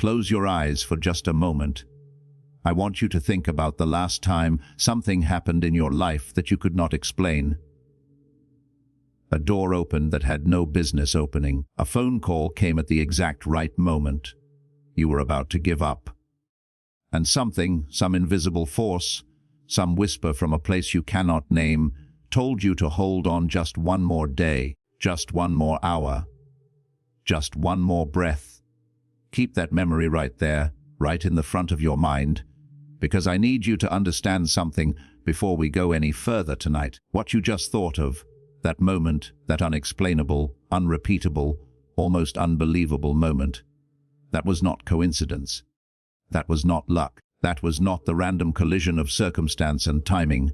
Close your eyes for just a moment. I want you to think about the last time something happened in your life that you could not explain. A door opened that had no business opening. A phone call came at the exact right moment. You were about to give up. And something, some invisible force, some whisper from a place you cannot name, told you to hold on just one more day, just one more hour, just one more breath. Keep that memory right there, right in the front of your mind, because I need you to understand something before we go any further tonight. What you just thought of, that moment, that unexplainable, unrepeatable, almost unbelievable moment, that was not coincidence. That was not luck. That was not the random collision of circumstance and timing.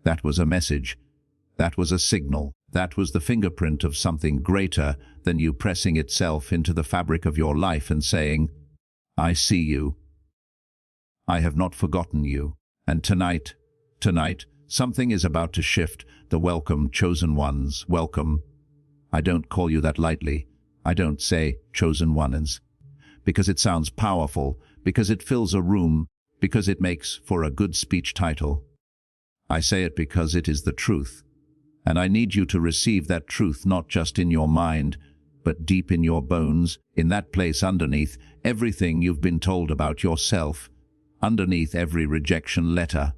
That was a message. That was a signal. That was the fingerprint of something greater than you pressing itself into the fabric of your life and saying, I see you. I have not forgotten you. And tonight, something is about to shift. The welcome, chosen ones, welcome. I don't call you that lightly. I don't say chosen ones, because it sounds powerful, because it fills a room, because it makes for a good speech title. I say it because it is the truth, and I need you to receive that truth not just in your mind, but deep in your bones, in that place underneath everything you've been told about yourself, underneath every rejection letter,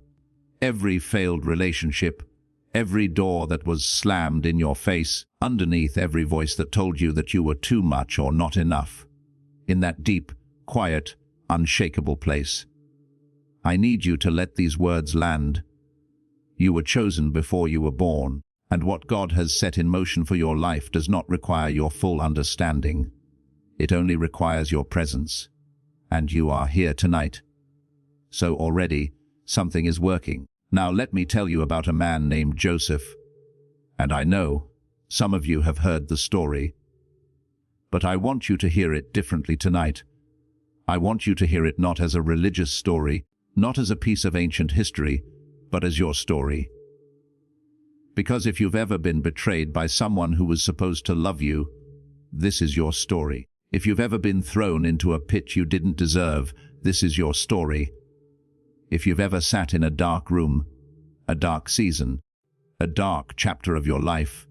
every failed relationship, every door that was slammed in your face, underneath every voice that told you that you were too much or not enough. In that deep, quiet, unshakable place. I need you to let these words land. You were chosen before you were born, and what God has set in motion for your life does not require your full understanding. It only requires your presence. And you are here tonight. So already, something is working. Now let me tell you about a man named Joseph. And I know some of you have heard the story. But I want you to hear it differently tonight. I want you to hear it not as a religious story, not as a piece of ancient history, but as your story. Because if you've ever been betrayed by someone who was supposed to love you, this is your story. If you've ever been thrown into a pit you didn't deserve, this is your story. If you've ever sat in a dark room, a dark season, a dark chapter of your life,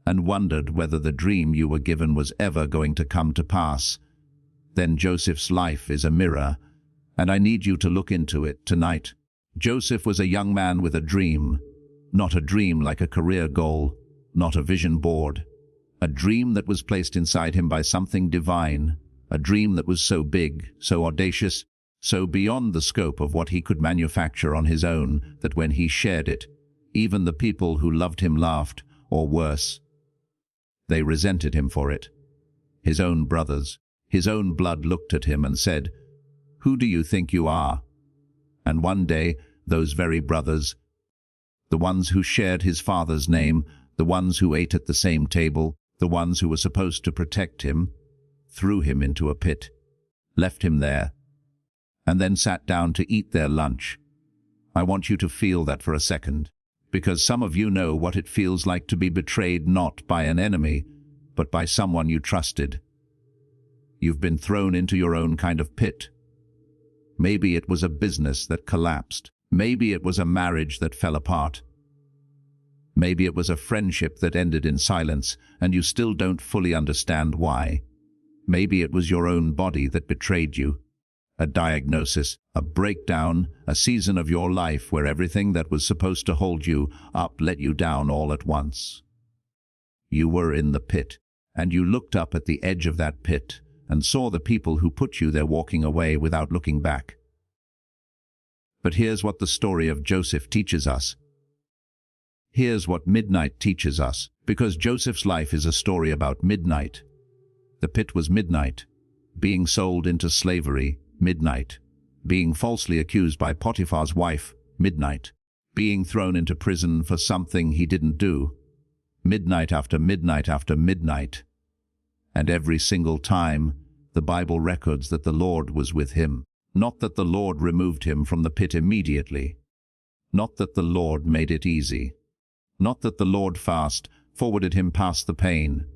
and wondered whether the dream you were given was ever going to come to pass, then Joseph's life is a mirror, and I need you to look into it tonight. Joseph was a young man with a dream, not a dream like a career goal, not a vision board, a dream that was placed inside him by something divine, a dream that was so big, so audacious, so beyond the scope of what he could manufacture on his own, that when he shared it, even the people who loved him laughed, or worse, they resented him for it. His own brothers, his own blood looked at him and said, "Who do you think you are?" And one day, those very brothers, the ones who shared his father's name, the ones who ate at the same table, the ones who were supposed to protect him, threw him into a pit, left him there, and then sat down to eat their lunch. I want you to feel that for a second, because some of you know what it feels like to be betrayed not by an enemy, but by someone you trusted. You've been thrown into your own kind of pit. Maybe it was a business that collapsed. Maybe it was a marriage that fell apart. Maybe it was a friendship that ended in silence, and you still don't fully understand why. Maybe it was your own body that betrayed you. A diagnosis, a breakdown, a season of your life where everything that was supposed to hold you up let you down all at once. You were in the pit, and you looked up at the edge of that pit and saw the people who put you there walking away without looking back. But here's what the story of Joseph teaches us. Here's what midnight teaches us, because Joseph's life is a story about midnight. The pit was midnight, being sold into slavery, midnight, being falsely accused by Potiphar's wife, midnight, being thrown into prison for something he didn't do, midnight after midnight after midnight. And every single time, the Bible records that the Lord was with him. Not that the Lord removed him from the pit immediately. Not that the Lord made it easy. Not that the Lord forwarded him past the pain.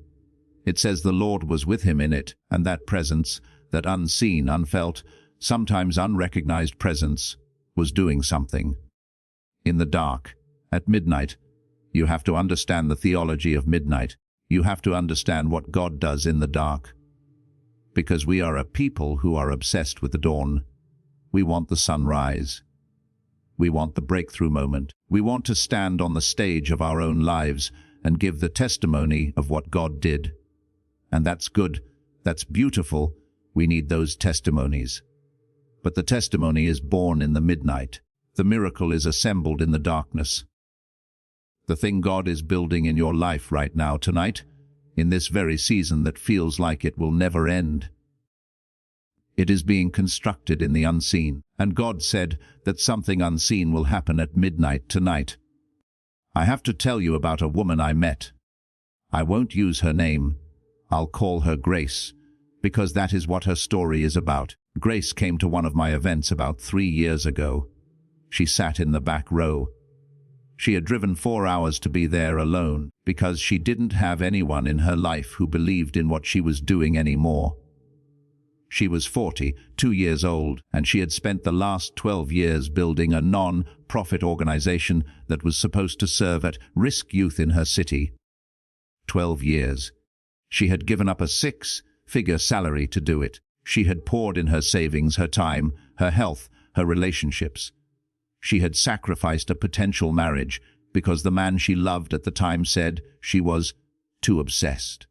It says the Lord was with him in it, and that presence, that unseen, unfelt, sometimes unrecognized presence was doing something. In the dark, at midnight, you have to understand the theology of midnight. You have to understand what God does in the dark. Because we are a people who are obsessed with the dawn. We want the sunrise. We want the breakthrough moment. We want to stand on the stage of our own lives and give the testimony of what God did. And that's good. That's beautiful. We need those testimonies. But the testimony is born in the midnight. The miracle is assembled in the darkness. The thing God is building in your life right now, tonight, in this very season that feels like it will never end. It is being constructed in the unseen, and God said that something unseen will happen at midnight tonight. I have to tell you about a woman I met. I won't use her name. I'll call her Grace, because that is what her story is about. Grace came to one of my events about 3 years ago. She sat in the back row. She had driven 4 hours to be there alone because she didn't have anyone in her life who believed in what she was doing anymore. She was 42 years old, and she had spent the last 12 years building a non-profit organization that was supposed to serve at-risk youth in her city. 12 years. She had given up a 6-figure salary to do it. She had poured in her savings, her time, her health, her relationships. She had sacrificed a potential marriage because the man she loved at the time said she was too obsessed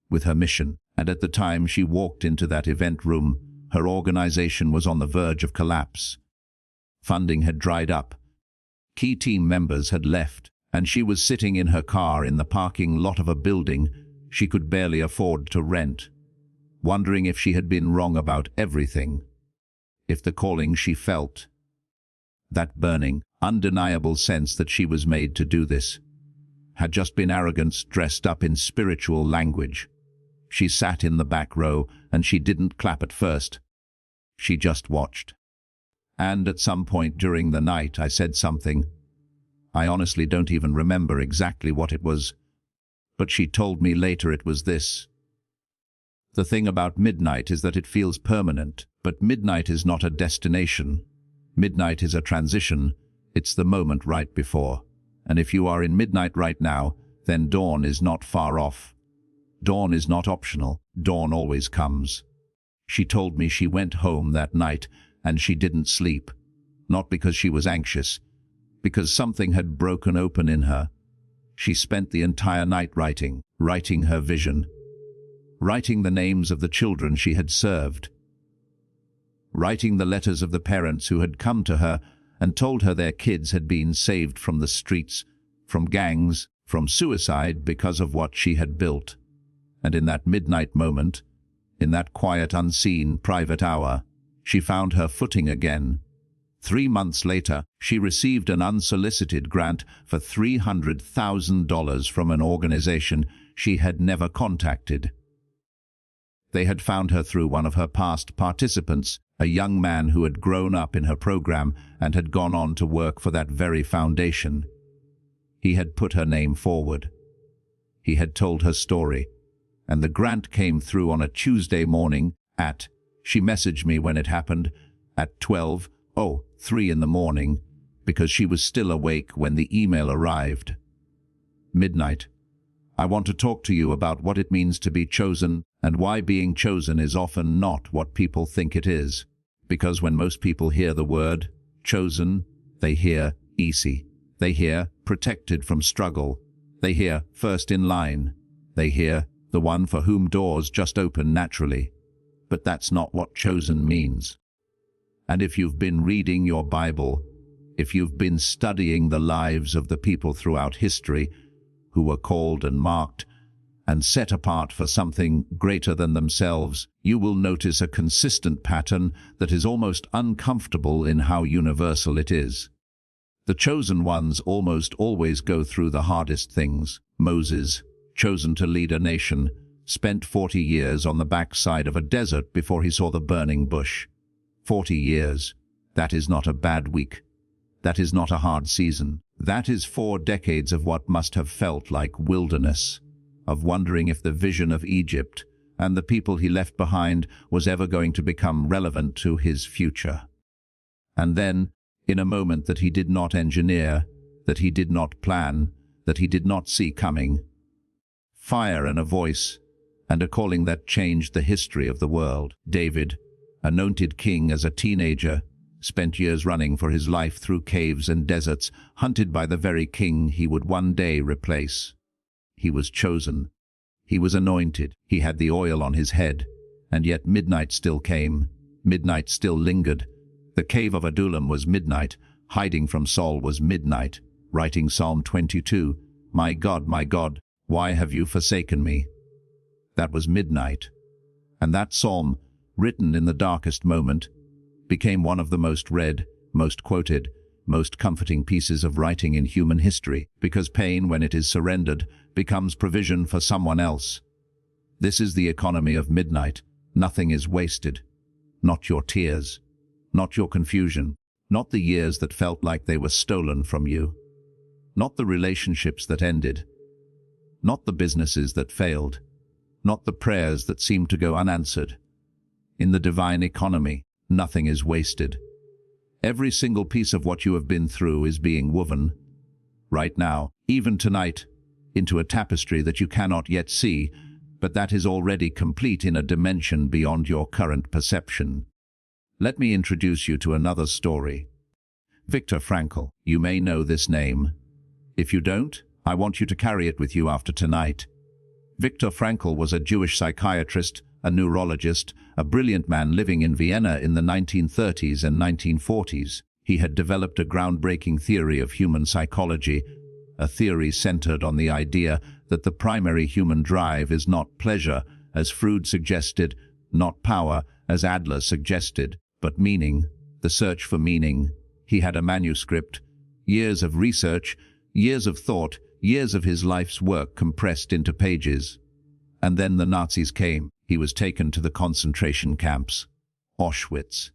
with her mission. And at the time she walked into that event room, her organization was on the verge of collapse. Funding had dried up. Key team members had left, and she was sitting in her car in the parking lot of a building she could barely afford to rent, wondering if she had been wrong about everything, if the calling she felt, that burning, undeniable sense that she was made to do this, had just been arrogance dressed up in spiritual language. She sat in the back row, and she didn't clap at first. She just watched. And at some point during the night I said something. I honestly don't even remember exactly what it was, but she told me later it was this. The thing about midnight is that it feels permanent, but midnight is not a destination. Midnight is a transition. It's the moment right before. And if you are in midnight right now, then dawn is not far off. Dawn is not optional. Dawn always comes. She told me she went home that night and she didn't sleep. Not because she was anxious, because something had broken open in her. She spent the entire night writing her vision, writing the names of the children she had served, writing the letters of the parents who had come to her and told her their kids had been saved from the streets, from gangs, from suicide because of what she had built. And in that midnight moment, in that quiet, unseen, private hour, she found her footing again. 3 months later, she received an unsolicited grant for $300,000 from an organization she had never contacted. They had found her through one of her past participants, a young man who had grown up in her program and had gone on to work for that very foundation. He had put her name forward. He had told her story. And the grant came through on a Tuesday morning she messaged me when it happened, at 12:03 in the morning, because she was still awake when the email arrived. Midnight. I want to talk to you about what it means to be chosen and why being chosen is often not what people think it is. Because when most people hear the word chosen, they hear easy. They hear protected from struggle. They hear first in line. They hear the one for whom doors just open naturally. But that's not what chosen means. And if you've been reading your Bible, if you've been studying the lives of the people throughout history who were called and marked and set apart for something greater than themselves, you will notice a consistent pattern that is almost uncomfortable in how universal it is. The chosen ones almost always go through the hardest things. Moses, chosen to lead a nation, spent 40 years on the backside of a desert before he saw the burning bush. 40 years. That is not a bad week. That is not a hard season. That is 4 decades of what must have felt like wilderness, of wondering if the vision of Egypt and the people he left behind was ever going to become relevant to his future. And then, in a moment that he did not engineer, that he did not plan, that he did not see coming, fire and a voice, and a calling that changed the history of the world. David, anointed king as a teenager, spent years running for his life through caves and deserts, hunted by the very king he would one day replace. He was chosen. He was anointed. He had the oil on his head. And yet midnight still came. Midnight still lingered. The cave of Adullam was midnight. Hiding from Saul was midnight. Writing Psalm 22, my God, why have you forsaken me?" That was midnight. And that psalm, written in the darkest moment, became one of the most read, most quoted, most comforting pieces of writing in human history, because pain, when it is surrendered, becomes provision for someone else. This is the economy of midnight. Nothing is wasted. Not your tears. Not your confusion. Not the years that felt like they were stolen from you. Not the relationships that ended. Not the businesses that failed. Not the prayers that seemed to go unanswered. In the divine economy, nothing is wasted. Every single piece of what you have been through is being woven, right now, even tonight, into a tapestry that you cannot yet see, but that is already complete in a dimension beyond your current perception. Let me introduce you to another story. Viktor Frankl. You may know this name. If you don't, I want you to carry it with you after tonight. Viktor Frankl was a Jewish psychiatrist, a neurologist, a brilliant man living in Vienna in the 1930s and 1940s. He had developed a groundbreaking theory of human psychology, a theory centered on the idea that the primary human drive is not pleasure, as Freud suggested, not power, as Adler suggested, but meaning, the search for meaning. He had a manuscript, years of research, years of thought, years of his life's work compressed into pages. And then the Nazis came. He was taken to the concentration camps. Auschwitz.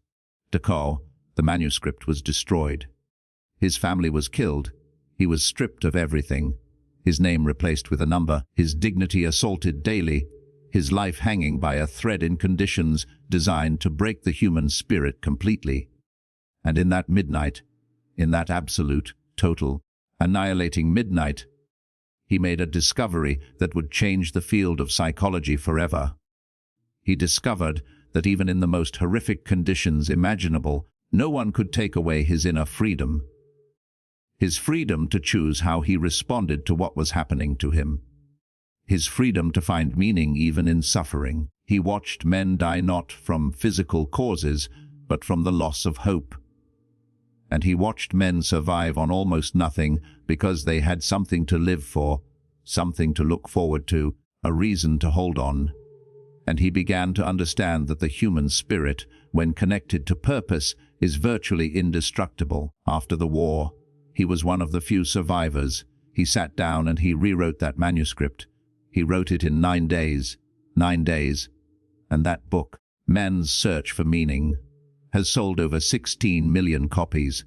Dachau. The manuscript was destroyed. His family was killed. He was stripped of everything. His name replaced with a number. His dignity assaulted daily. His life hanging by a thread in conditions designed to break the human spirit completely. And in that midnight, in that absolute, total, annihilating midnight, he made a discovery that would change the field of psychology forever. He discovered that even in the most horrific conditions imaginable, no one could take away his inner freedom. His freedom to choose how he responded to what was happening to him. His freedom to find meaning even in suffering. He watched men die not from physical causes, but from the loss of hope. And he watched men survive on almost nothing because they had something to live for, something to look forward to, a reason to hold on. And he began to understand that the human spirit, when connected to purpose, is virtually indestructible. After the war, he was one of the few survivors. He sat down and he rewrote that manuscript. He wrote it in 9 days. 9 days. And that book, Man's Search for Meaning, has sold over 16 million copies.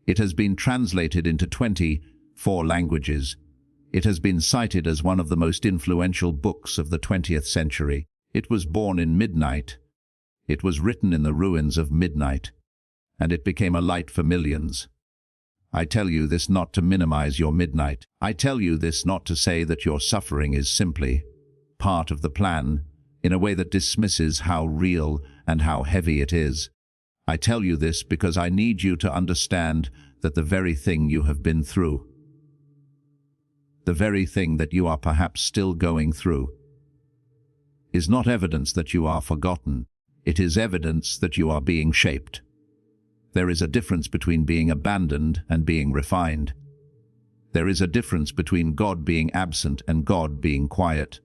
It has been translated into 24 languages. It has been cited as one of the most influential books of the 20th century. It was born in midnight. It was written in the ruins of midnight. And it became a light for millions. I tell you this not to minimize your midnight. I tell you this not to say that your suffering is simply part of the plan, in a way that dismisses how real and how heavy it is. I tell you this because I need you to understand that the very thing you have been through, the very thing that you are perhaps still going through, is not evidence that you are forgotten. It is evidence that you are being shaped. There is a difference between being abandoned and being refined. There is a difference between God being absent and God being quiet.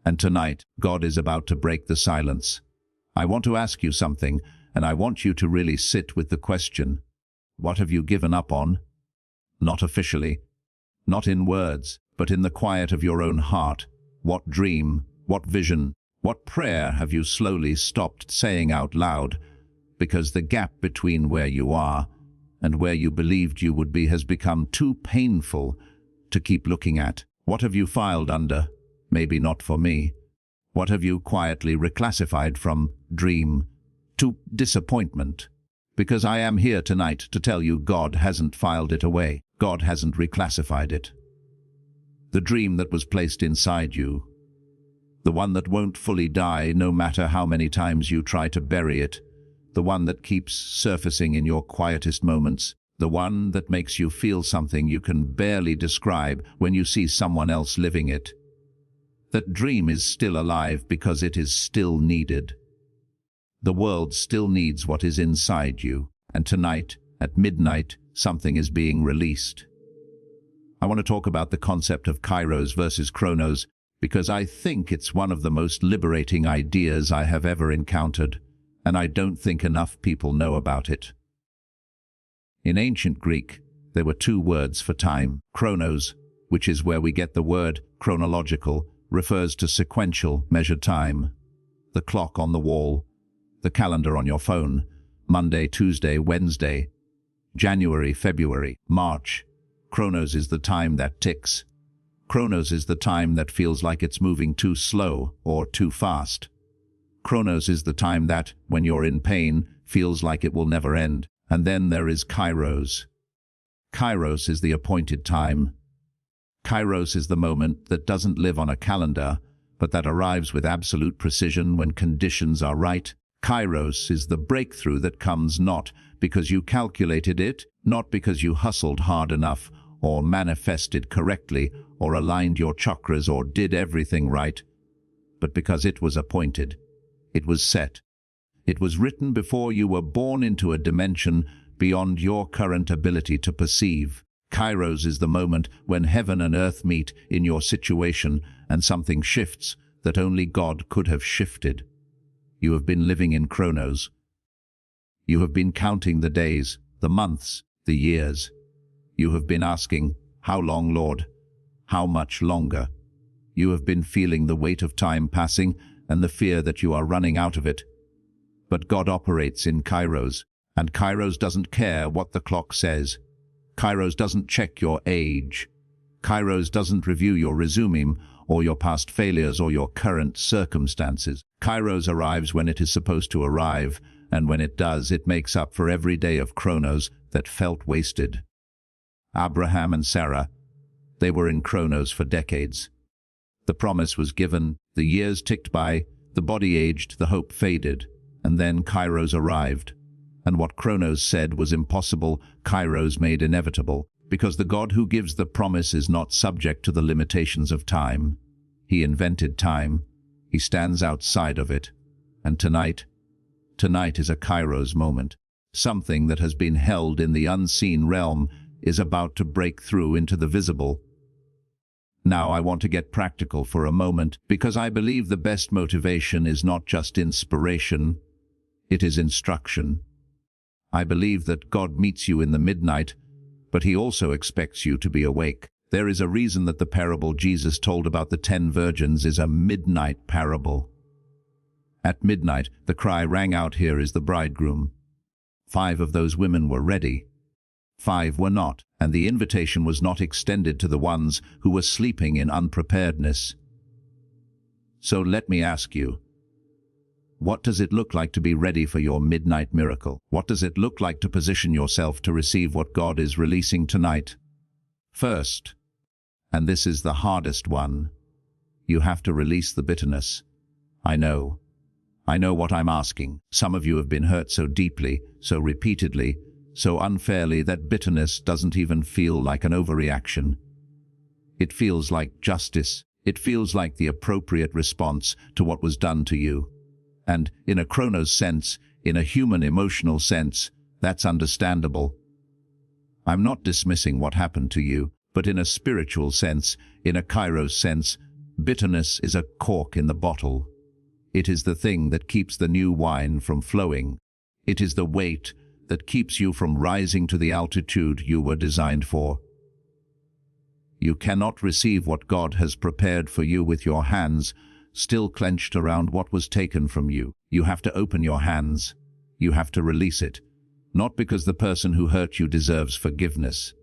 And tonight, God is about to break the silence. I want to ask you something, and I want you to really sit with the question, what have you given up on? Not officially, not in words, but in the quiet of your own heart. What dream, what vision, what prayer have you slowly stopped saying out loud? Because the gap between where you are and where you believed you would be has become too painful to keep looking at. What have you filed under? Maybe not for me. What have you quietly reclassified from dream to disappointment? Because I am here tonight to tell you God hasn't filed it away. God hasn't reclassified it. The dream that was placed inside you, the one that won't fully die no matter how many times you try to bury it, the one that keeps surfacing in your quietest moments, the one that makes you feel something you can barely describe when you see someone else living it. That dream is still alive because it is still needed. The world still needs what is inside you, and tonight, at midnight, something is being released. I want to talk about the concept of kairos versus chronos because I think it's one of the most liberating ideas I have ever encountered, and I don't think enough people know about it. In ancient Greek, there were two words for time. Chronos, which is where we get the word chronological, refers to sequential, measured time. The clock on the wall, the calendar on your phone, Monday, Tuesday, Wednesday, January, February, March. Chronos is the time that ticks. Chronos is the time that feels like it's moving too slow or too fast. Chronos is the time that, when you're in pain, feels like it will never end. And then there is kairos. Kairos is the appointed time. Kairos is the moment that doesn't live on a calendar, but that arrives with absolute precision when conditions are right. Kairos is the breakthrough that comes not because you calculated it, not because you hustled hard enough, or manifested correctly, or aligned your chakras, or did everything right, but because it was appointed. It was set. It was written before you were born into a dimension beyond your current ability to perceive. Kairos is the moment when heaven and earth meet in your situation and something shifts that only God could have shifted. You have been living in chronos. You have been counting the days, the months, the years. You have been asking, "How long, Lord? How much longer?" You have been feeling the weight of time passing and the fear that you are running out of it. But God operates in kairos, and kairos doesn't care what the clock says. Kairos doesn't check your age. Kairos doesn't review your resume or your past failures or your current circumstances. Kairos arrives when it is supposed to arrive, and when it does, it makes up for every day of chronos that felt wasted. Abraham and Sarah, they were in chronos for decades. The promise was given, the years ticked by, the body aged, the hope faded, and then kairos arrived. And what chronos said was impossible, kairos made inevitable, because the God who gives the promise is not subject to the limitations of time. He invented time. He stands outside of it. And tonight is a kairos moment. Something that has been held in the unseen realm is about to break through into the visible. Now I want to get practical for a moment, because I believe the best motivation is not just inspiration, it is instruction. I believe that God meets you in the midnight, but he also expects you to be awake. There is a reason that the parable Jesus told about the 10 virgins is a midnight parable. At midnight, the cry rang out, "Here is the bridegroom." 5 of those women were ready. 5 were not, and the invitation was not extended to the ones who were sleeping in unpreparedness. So let me ask you, what does it look like to be ready for your midnight miracle? What does it look like to position yourself to receive what God is releasing tonight? First, and this is the hardest one, you have to release the bitterness. I know what I'm asking. Some of you have been hurt so deeply, so repeatedly, so unfairly that bitterness doesn't even feel like an overreaction. It feels like justice. It feels like the appropriate response to what was done to you. And in a chronos sense, in a human emotional sense, that's understandable. I'm not dismissing what happened to you, but in a spiritual sense, in a kairos sense, bitterness is a cork in the bottle. It is the thing that keeps the new wine from flowing. It is the weight that keeps you from rising to the altitude you were designed for. You cannot receive what God has prepared for you with your hands still clenched around what was taken from you. You have to open your hands. You have to release it, not because the person who hurt you deserves forgiveness,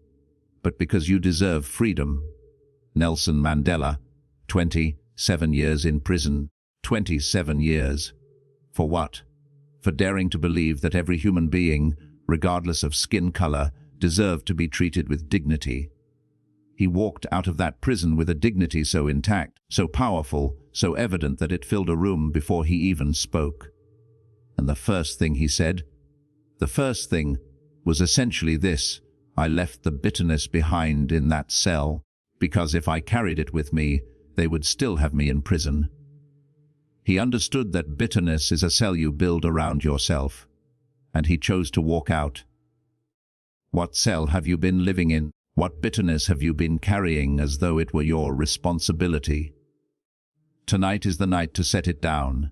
but because you deserve freedom. Nelson Mandela, 27 years in prison, 27 years. For what? For daring to believe that every human being, regardless of skin color, deserved to be treated with dignity. He walked out of that prison with a dignity so intact, so powerful, so evident that it filled a room before he even spoke. And the first thing he said, the first thing, was essentially this: I left the bitterness behind in that cell, because if I carried it with me, they would still have me in prison. He understood that bitterness is a cell you build around yourself, and he chose to walk out. What cell have you been living in? What bitterness have you been carrying as though it were your responsibility? Tonight is the night to set it down.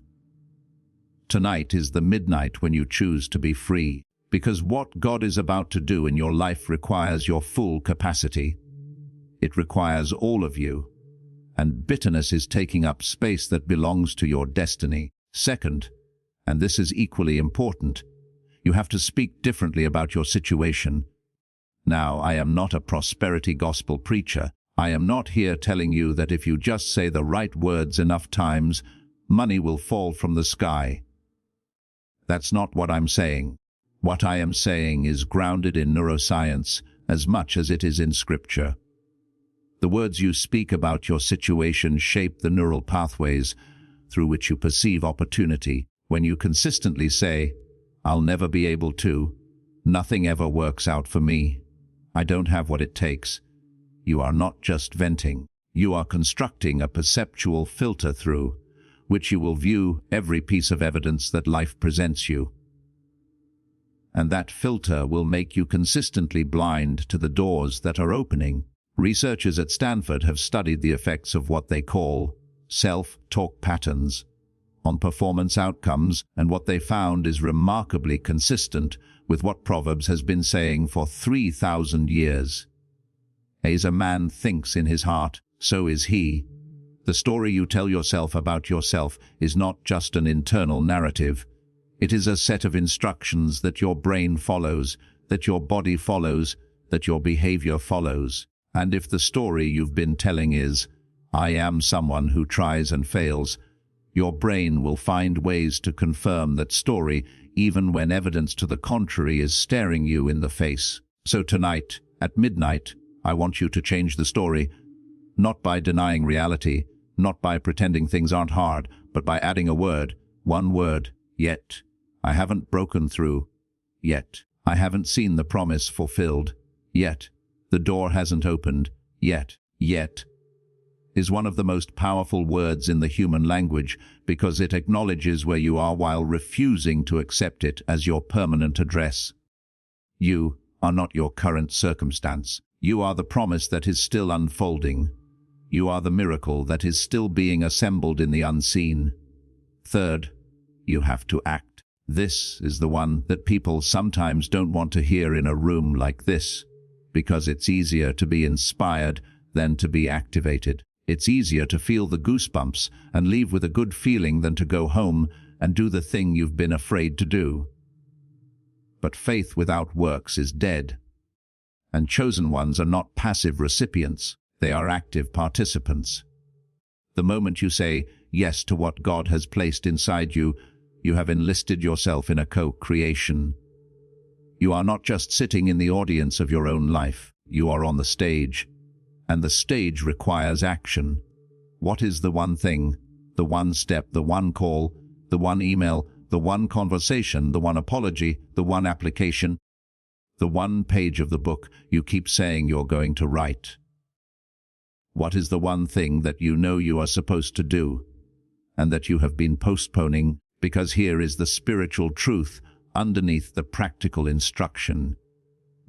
Tonight is the midnight when you choose to be free, because what God is about to do in your life requires your full capacity. It requires all of you, and bitterness is taking up space that belongs to your destiny. Second, and this is equally important, you have to speak differently about your situation. Now, I am not a prosperity gospel preacher. I am not here telling you that if you just say the right words enough times, money will fall from the sky. That's not what I'm saying. What I am saying is grounded in neuroscience as much as it is in Scripture. The words you speak about your situation shape the neural pathways through which you perceive opportunity. When you consistently say, "I'll never be able to," "Nothing ever works out for me," "I don't have what it takes," you are not just venting. You are constructing a perceptual filter through which you will view every piece of evidence that life presents you. And that filter will make you consistently blind to the doors that are opening. Researchers at Stanford have studied the effects of what they call self-talk patterns on performance outcomes, and what they found is remarkably consistent with what Proverbs has been saying for 3,000 years. As a man thinks in his heart, so is he. The story you tell yourself about yourself is not just an internal narrative. It is a set of instructions that your brain follows, that your body follows, that your behavior follows. And if the story you've been telling is, "I am someone who tries and fails," your brain will find ways to confirm that story even when evidence to the contrary is staring you in the face. So tonight, at midnight, I want you to change the story, not by denying reality, not by pretending things aren't hard, but by adding a word, one word: yet. I haven't broken through. Yet. I haven't seen the promise fulfilled. Yet. The door hasn't opened. Yet. Yet is one of the most powerful words in the human language because it acknowledges where you are while refusing to accept it as your permanent address. You are not your current circumstance. You are the promise that is still unfolding. You are the miracle that is still being assembled in the unseen. Third, you have to act. This is the one that people sometimes don't want to hear in a room like this, because it's easier to be inspired than to be activated. It's easier to feel the goosebumps and leave with a good feeling than to go home and do the thing you've been afraid to do. But faith without works is dead. And chosen ones are not passive recipients. They are active participants. The moment you say yes to what God has placed inside you, you have enlisted yourself in a co-creation. You are not just sitting in the audience of your own life. You are on the stage. And the stage requires action. What is the one thing, the one step, the one call, the one email, the one conversation, the one apology, the one application, the one page of the book you keep saying you're going to write? What is the one thing that you know you are supposed to do and that you have been postponing? Because here is the spiritual truth underneath the practical instruction.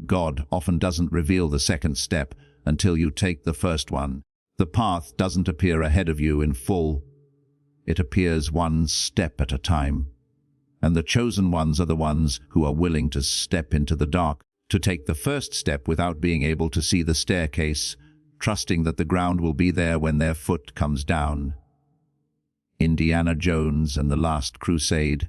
God often doesn't reveal the second step until you take the first one. The path doesn't appear ahead of you in full. It appears one step at a time. And the chosen ones are the ones who are willing to step into the dark, to take the first step without being able to see the staircase, trusting that the ground will be there when their foot comes down. Indiana Jones and the Last Crusade.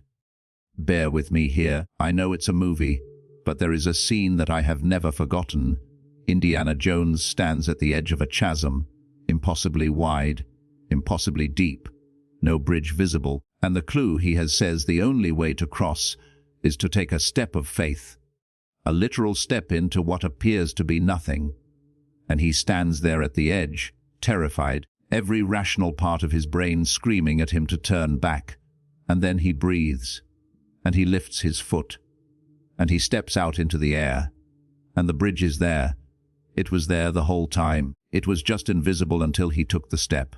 Bear with me here. I know it's a movie, but there is a scene that I have never forgotten. Indiana Jones stands at the edge of a chasm, impossibly wide, impossibly deep. no bridge visible, and the clue he has says the only way to cross is to take a step of faith, a literal step into what appears to be nothing. And he stands there at the edge, terrified, every rational part of his brain screaming at him to turn back. And then he breathes, and he lifts his foot, and he steps out into the air, and the bridge is there. It was there the whole time. It was just invisible until he took the step.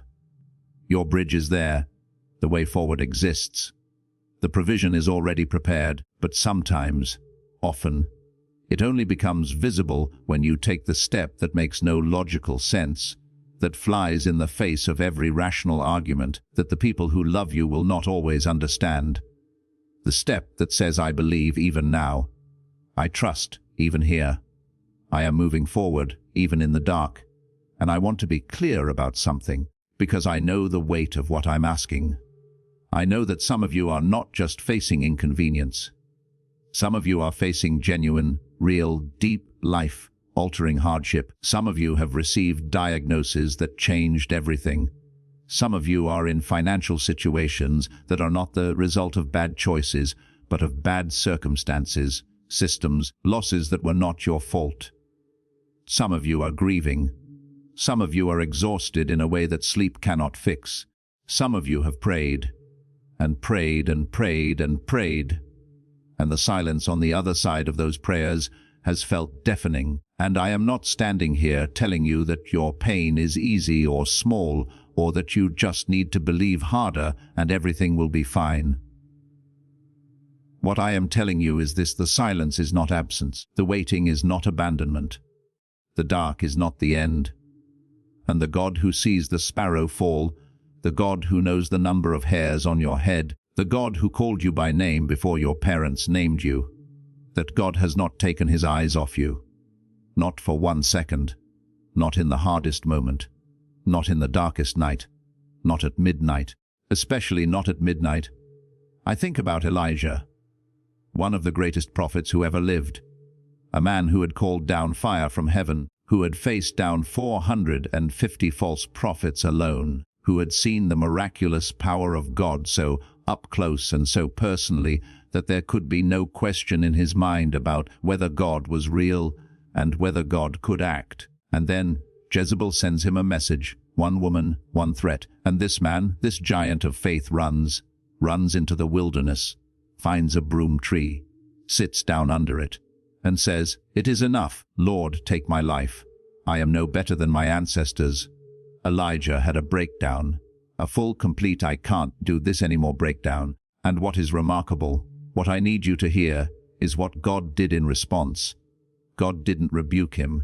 Your bridge is there. The way forward exists. The provision is already prepared, but sometimes, often, it only becomes visible when you take the step that makes no logical sense, that flies in the face of every rational argument that the people who love you will not always understand. The step that says, I believe even now. I trust even here. I am moving forward even in the dark. And I want to be clear about something, because I know the weight of what I'm asking. I know that some of you are not just facing inconvenience. Some of you are facing genuine, real, deep, life-altering hardship. Some of you have received diagnoses that changed everything. Some of you are in financial situations that are not the result of bad choices, but of bad circumstances, systems, losses that were not your fault. Some of you are grieving. Some of you are exhausted in a way that sleep cannot fix. Some of you have prayed, and prayed and prayed and prayed, and the silence on the other side of those prayers has felt deafening. And I am not standing here telling you that your pain is easy or small, or that you just need to believe harder and everything will be fine. What I am telling you is this: the silence is not absence, the waiting is not abandonment, the dark is not the end. And the God who sees the sparrow fall, the God who knows the number of hairs on your head, the God who called you by name before your parents named you, that God has not taken his eyes off you. Not for 1 second, not in the hardest moment, not in the darkest night, not at midnight, especially not at midnight. I think about Elijah, one of the greatest prophets who ever lived, a man who had called down fire from heaven, who had faced down 450 false prophets alone, who had seen the miraculous power of God so up close and so personally that there could be no question in his mind about whether God was real and whether God could act. And then Jezebel sends him a message, one woman, one threat, and this man, this giant of faith, runs into the wilderness, finds a broom tree, sits down under it, and says, "It is enough, Lord, take my life. I am no better than my ancestors." Elijah had a breakdown, a full, complete "I can't do this anymore" breakdown. And what is remarkable, what I need you to hear, is what God did in response. God didn't rebuke him.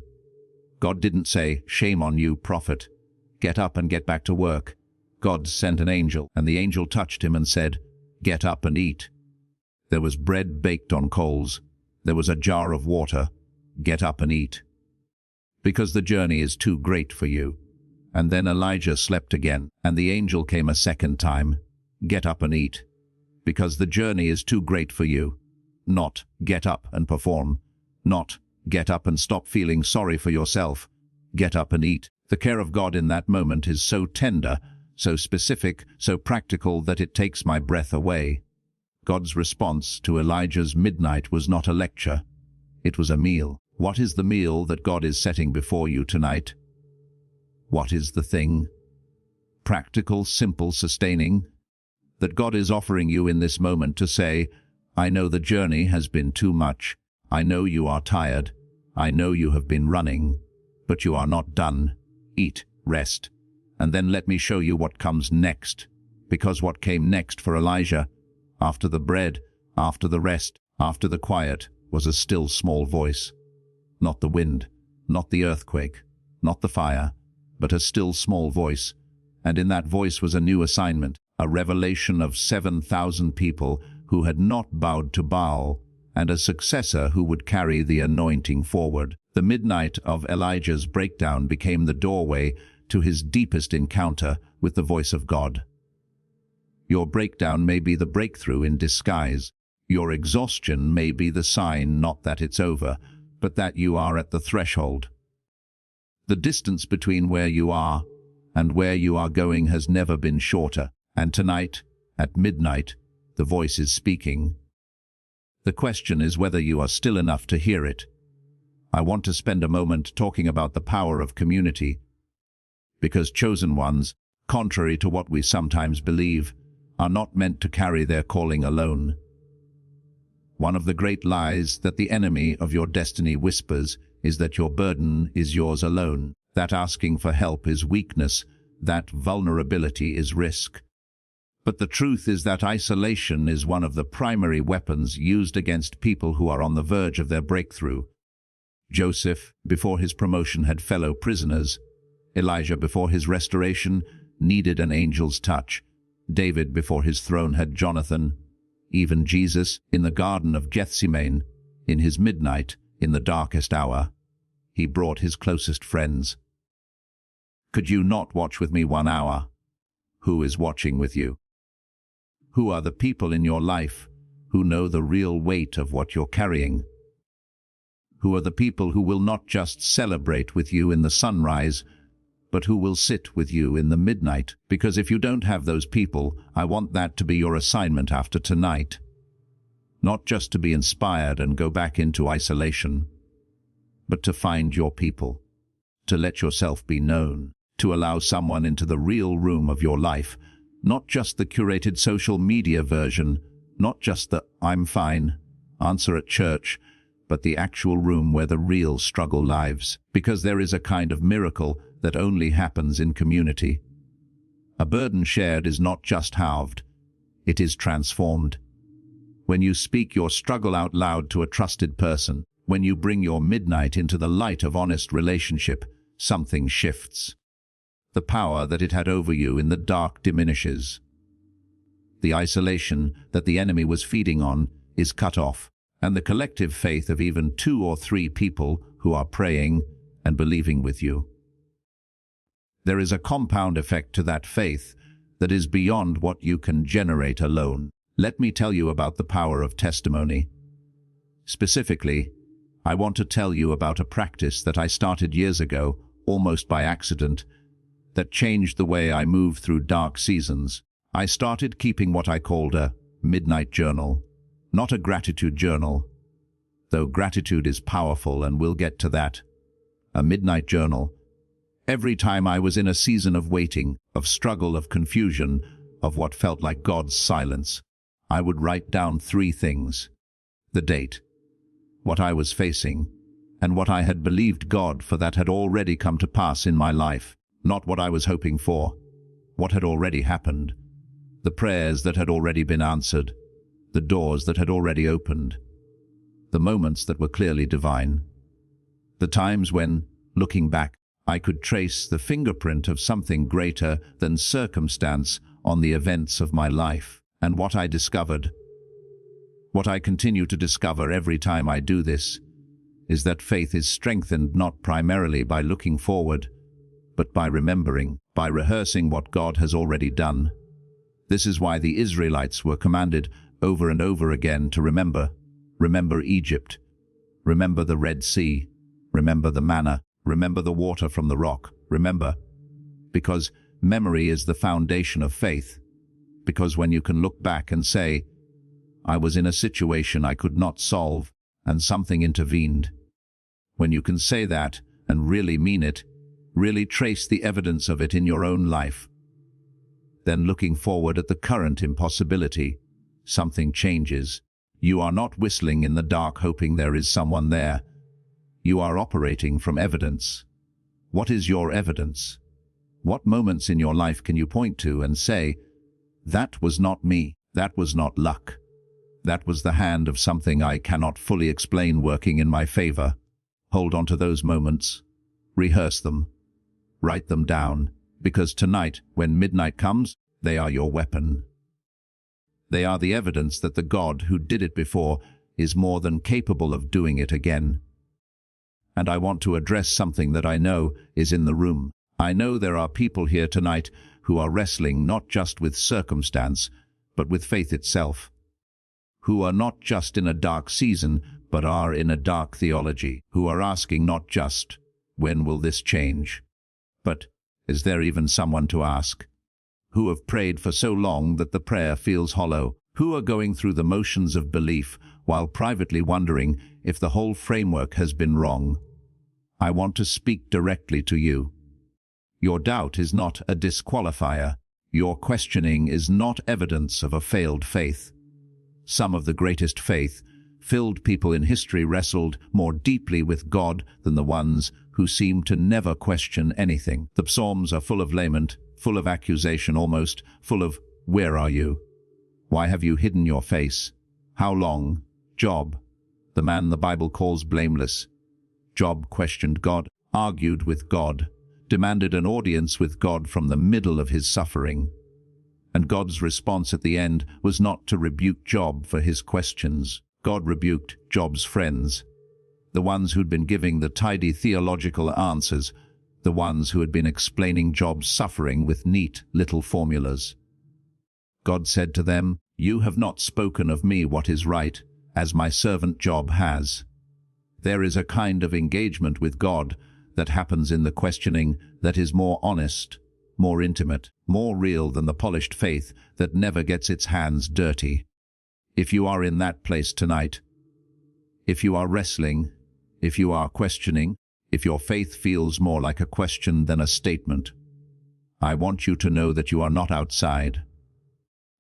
God didn't say, "Shame on you, prophet. Get up and get back to work." God sent an angel, and the angel touched him and said, "Get up and eat." There was bread baked on coals. There was a jar of water. Get up and eat, because the journey is too great for you. And then Elijah slept again, and the angel came a second time. Get up and eat, because the journey is too great for you. Not get up and perform. Not get up and stop feeling sorry for yourself. Get up and eat. The care of God in that moment is so tender, so specific, so practical that it takes my breath away. God's response to Elijah's midnight was not a lecture. It was a meal. What is the meal that God is setting before you tonight? What is the thing? Practical, simple, sustaining, that God is offering you in this moment to say, "I know the journey has been too much. I know you are tired. I know you have been running, but you are not done. Eat, rest, and then let me show you what comes next." Because what came next for Elijah, after the bread, after the rest, after the quiet, was a still small voice. Not the wind, not the earthquake, not the fire, but a still small voice. And in that voice was a new assignment, a revelation of 7,000 people who had not bowed to Baal, and a successor who would carry the anointing forward. The midnight of Elijah's breakdown became the doorway to his deepest encounter with the voice of God. Your breakdown may be the breakthrough in disguise. Your exhaustion may be the sign not that it's over, but that you are at the threshold. The distance between where you are and where you are going has never been shorter, And tonight, at midnight, the voice is speaking. The question is whether you are still enough to hear it. I want to spend a moment talking about the power of community, because chosen ones, contrary to what we sometimes believe, are not meant to carry their calling alone. One of the great lies that the enemy of your destiny whispers is that your burden is yours alone, that asking for help is weakness, that vulnerability is risk. But the truth is that isolation is one of the primary weapons used against people who are on the verge of their breakthrough. Joseph, before his promotion, had fellow prisoners. Elijah, before his restoration, needed an angel's touch. David, before his throne, had Jonathan. Even Jesus, in the Garden of Gethsemane, in his midnight, in the darkest hour, he brought his closest friends. Could you not watch with me 1 hour? Who is watching with you? Who are the people in your life who know the real weight of what you're carrying? Who are the people who will not just celebrate with you in the sunrise, but who will sit with you in the midnight? Because if you don't have those people, I want that to be your assignment after tonight. Not just to be inspired and go back into isolation, but to find your people, to let yourself be known, to allow someone into the real room of your life, not just the curated social media version, not just the "I'm fine" answer at church, but the actual room where the real struggle lives. Because there is a kind of miracle that only happens in community. A burden shared is not just halved, it is transformed. When you speak your struggle out loud to a trusted person, when you bring your midnight into the light of honest relationship, something shifts. The power that it had over you in the dark diminishes. The isolation that the enemy was feeding on is cut off, and the collective faith of even 2 or 3 people who are praying and believing with you. There is a compound effect to that faith that is beyond what you can generate alone. Let me tell you about the power of testimony. Specifically, I want to tell you about a practice that I started years ago, almost by accident, that changed the way I move through dark seasons. I started keeping what I called a midnight journal, not a gratitude journal, though gratitude is powerful and we'll get to that. A midnight journal. Every time I was in a season of waiting, of struggle, of confusion, of what felt like God's silence, I would write down 3 things: the date, what I was facing, and what I had believed God for that had already come to pass in my life. Not what I was hoping for, what had already happened, the prayers that had already been answered, the doors that had already opened, the moments that were clearly divine, the times when, looking back, I could trace the fingerprint of something greater than circumstance on the events of my life. And what I discovered, what I continue to discover every time I do this, is that faith is strengthened not primarily by looking forward, but by remembering, by rehearsing what God has already done. This is why the Israelites were commanded over and over again to remember. Remember Egypt. Remember the Red Sea. Remember the manna. Remember the water from the rock. Remember. Because memory is the foundation of faith. Because when you can look back and say, I was in a situation I could not solve, and something intervened. When you can say that and really mean it, really trace the evidence of it in your own life, then looking forward at the current impossibility, something changes. You are not whistling in the dark hoping there is someone there. You are operating from evidence. What is your evidence? What moments in your life can you point to and say, that was not me, that was not luck, that was the hand of something I cannot fully explain working in my favor? Hold on to those moments. Rehearse them. Write them down, because tonight, when midnight comes, they are your weapon. They are the evidence that the God who did it before is more than capable of doing it again. And I want to address something that I know is in the room. I know there are people here tonight who are wrestling not just with circumstance, but with faith itself. Who are not just in a dark season, but are in a dark theology. Who are asking not just, when will this change? But is there even someone to ask? who have prayed for so long that the prayer feels hollow, who are going through the motions of belief while privately wondering if the whole framework has been wrong. I want to speak directly to you. Your doubt is not a disqualifier. Your questioning is not evidence of a failed faith. Some of the greatest faith-filled people in history wrestled more deeply with God than the ones who seem to never question anything. The Psalms are full of lament, full of accusation almost, full of, "Where are you? Why have you hidden your face? How long?" Job, the man the Bible calls blameless. Job questioned God, argued with God, demanded an audience with God from the middle of his suffering. And God's response at the end was not to rebuke Job for his questions. God rebuked Job's friends, the ones who'd been giving the tidy theological answers, the ones who had been explaining Job's suffering with neat little formulas. God said to them, "You have not spoken of me what is right, as my servant Job has." There is a kind of engagement with God that happens in the questioning that is more honest, more intimate, more real than the polished faith that never gets its hands dirty. If you are in that place tonight, if you are wrestling, if you are questioning, if your faith feels more like a question than a statement, I want you to know that you are not outside.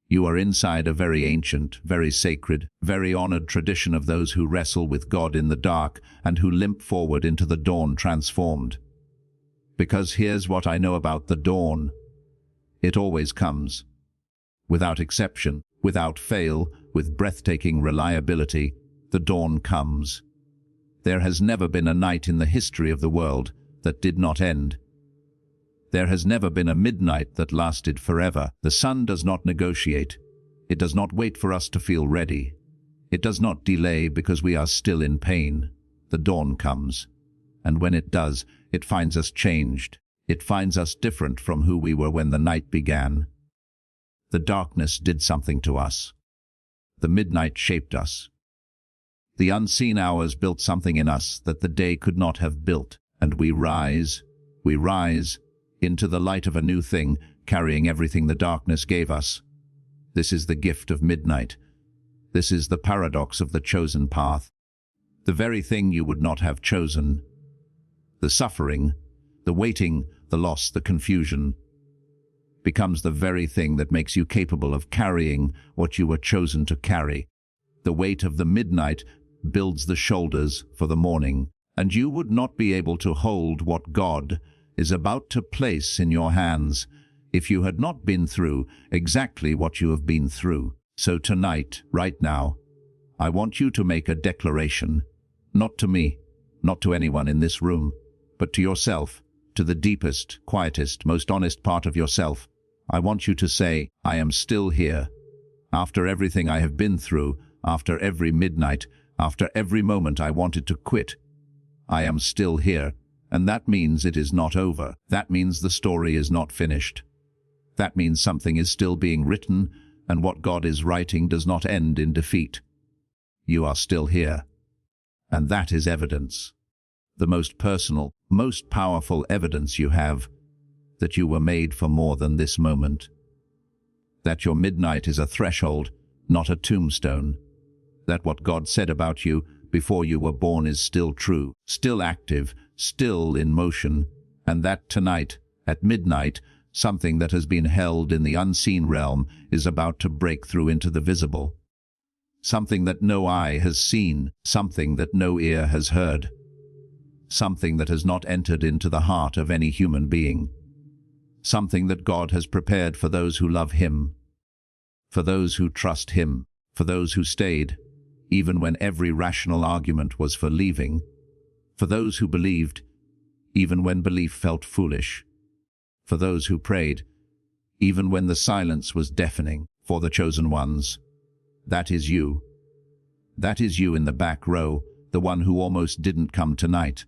You are inside a very ancient, very sacred, very honored tradition of those who wrestle with God in the dark and who limp forward into the dawn transformed. Because here's what I know about the dawn. It always comes. Without exception, without fail, with breathtaking reliability, the dawn comes. There has never been a night in the history of the world that did not end. There has never been a midnight that lasted forever. The sun does not negotiate. It does not wait for us to feel ready. It does not delay because we are still in pain. The dawn comes. And when it does, it finds us changed. It finds us different from who we were when the night began. The darkness did something to us. The midnight shaped us. The unseen hours built something in us that the day could not have built. And we rise into the light of a new thing, carrying everything the darkness gave us. This is the gift of midnight. This is the paradox of the chosen path. The very thing you would not have chosen. The suffering, the waiting, the loss, the confusion, becomes the very thing that makes you capable of carrying what you were chosen to carry. The weight of the midnight builds the shoulders for the morning, and you would not be able to hold what God is about to place in your hands if you had not been through exactly what you have been through. So tonight, right now, I want you to make a declaration, not to me, not to anyone in this room, but to yourself, to the deepest, quietest, most honest part of yourself. I want you to say, I am still here. After everything I have been through, after every midnight, after every moment I wanted to quit, I am still here. And that means it is not over. That means the story is not finished. That means something is still being written, and what God is writing does not end in defeat. You are still here. And that is evidence. The most personal, most powerful evidence you have that you were made for more than this moment. That your midnight is a threshold, not a tombstone. That what God said about you before you were born is still true, still active, still in motion, and that tonight, at midnight, something that has been held in the unseen realm is about to break through into the visible. Something that no eye has seen, something that no ear has heard, something that has not entered into the heart of any human being, something that God has prepared for those who love Him, for those who trust Him, for those who stayed, even when every rational argument was for leaving, for those who believed, even when belief felt foolish, for those who prayed, even when the silence was deafening, for the chosen ones. That is you. That is you in the back row, the one who almost didn't come tonight.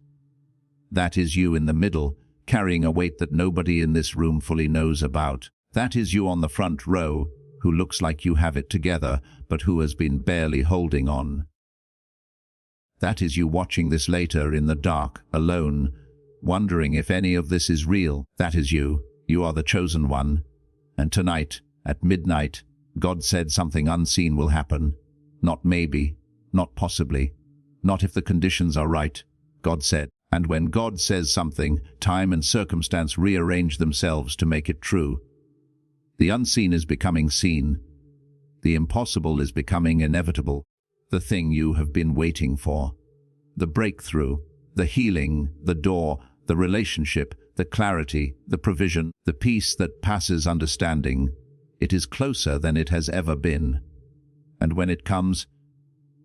That is you in the middle, carrying a weight that nobody in this room fully knows about. That is you on the front row, who looks like you have it together, but who has been barely holding on. That is you watching this later in the dark, alone, wondering if any of this is real. That is you. You are the chosen one. And tonight, at midnight, God said something unseen will happen. Not maybe, not possibly, not if the conditions are right, God said. And when God says something, time and circumstance rearrange themselves to make it true. The unseen is becoming seen. The impossible is becoming inevitable. The thing you have been waiting for. The breakthrough, the healing, the door, the relationship, the clarity, the provision, the peace that passes understanding. It is closer than it has ever been. And when it comes,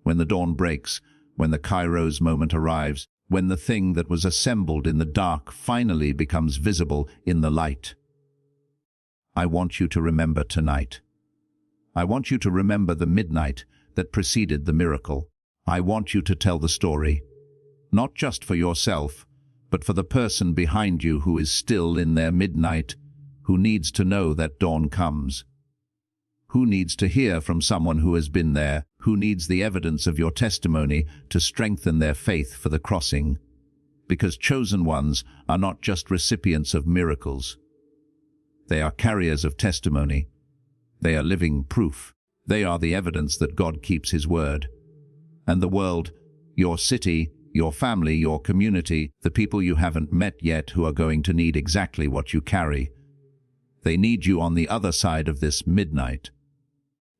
when the dawn breaks, when the Kairos moment arrives, when the thing that was assembled in the dark finally becomes visible in the light, I want you to remember tonight. I want you to remember the midnight that preceded the miracle. I want you to tell the story, not just for yourself, but for the person behind you who is still in their midnight, who needs to know that dawn comes, who needs to hear from someone who has been there, who needs the evidence of your testimony to strengthen their faith for the crossing. Because chosen ones are not just recipients of miracles. They are carriers of testimony. They are living proof. They are the evidence that God keeps His word. And the world, your city, your family, your community, the people you haven't met yet who are going to need exactly what you carry. They need you on the other side of this midnight.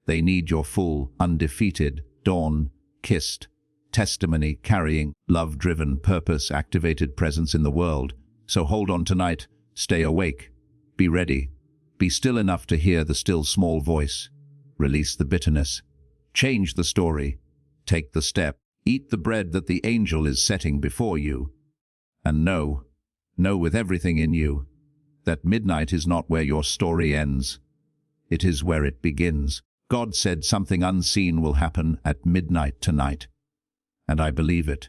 They need your full, undefeated, dawn-kissed, testimony-carrying, love-driven, purpose-activated presence in the world. So hold on tonight, stay awake, be ready, be still enough to hear the still small voice. Release the bitterness, change the story, take the step, eat the bread that the angel is setting before you. And know with everything in you, that midnight is not where your story ends. It is where it begins. God said something unseen will happen at midnight tonight. And I believe it.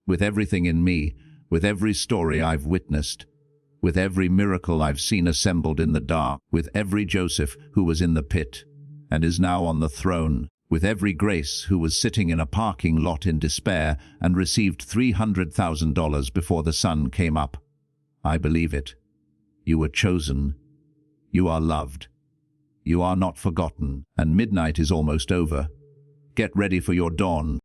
With everything in me, with every story I've witnessed, with every miracle I've seen assembled in the dark, with every Joseph who was in the pit and is now on the throne, with every Grace who was sitting in a parking lot in despair and received $300,000 before the sun came up. I believe it. You were chosen. You are loved. You are not forgotten, and midnight is almost over. Get ready for your dawn.